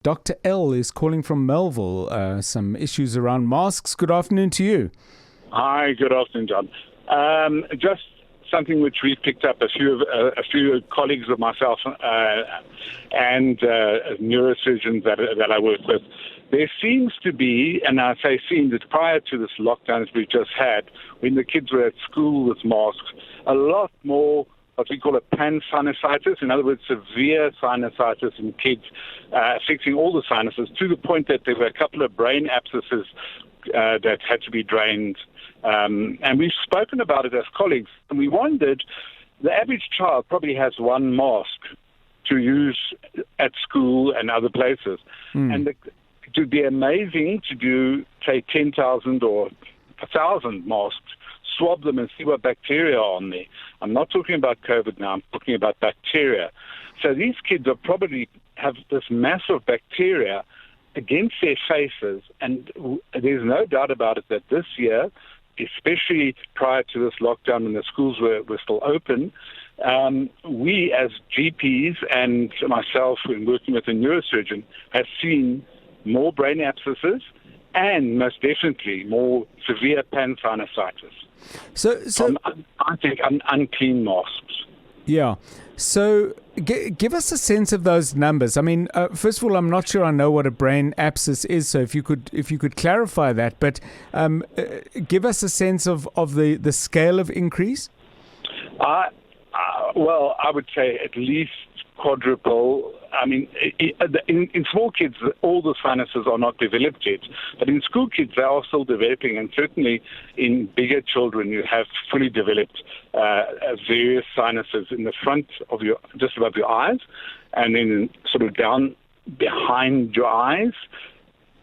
Dr. L is calling from Melville. Some issues around masks. Good afternoon to you. Hi, good afternoon, John. Just something which we picked up, a few colleagues of myself and neurosurgeons that I work with. There seems to be, and I say seems, that prior to this lockdown that we've just had, when the kids were at school with masks, a lot more what we call a pan-sinusitis, in other words, severe sinusitis in kids, affecting all the sinuses, to the point that there were a couple of brain abscesses that had to be drained. And we've spoken about it as colleagues, and we wondered, the average child probably has one mask to use at school and other places. And it would be amazing to do, say, 10,000 or 1,000 masks, swab them and see what bacteria are on there. I'm not talking about COVID now, I'm talking about bacteria. So these kids are probably have this mass of bacteria against their faces, and there's no doubt about it that this year, especially prior to this lockdown when the schools were still open, we as GPs and myself, in working with a neurosurgeon, have seen more brain abscesses and most definitely more severe pan-sinusitis. So I think unclean masks. Yeah. So give us a sense of those numbers. I mean, first of all, I'm not sure I know what a brain abscess is. So if you could clarify that, but give us a sense of the scale of increase. Well, I would say at least quadruple. I mean, in small kids, all the sinuses are not developed yet, but in school kids, they are still developing, and certainly in bigger children, you have fully developed various sinuses in the front of just above your eyes, and then sort of down behind your eyes,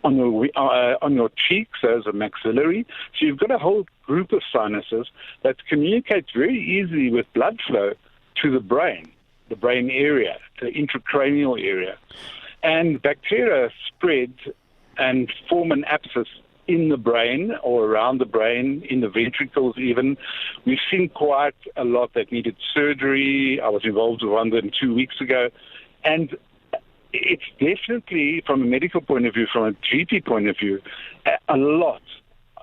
on your cheeks, those are maxillary. So you've got a whole group of sinuses that communicate very easily with blood flow to the brain area, the intracranial area. And bacteria spread and form an abscess in the brain or around the brain, in the ventricles even. We've seen quite a lot that needed surgery. I was involved with one of them 2 weeks ago. And it's definitely, from a medical point of view, from a GP point of view, a lot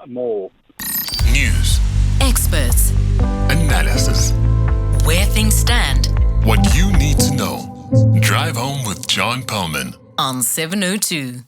more. News. Experts. Analysis. Where things stand. What you need to know. Drive home with John Perlman On 702.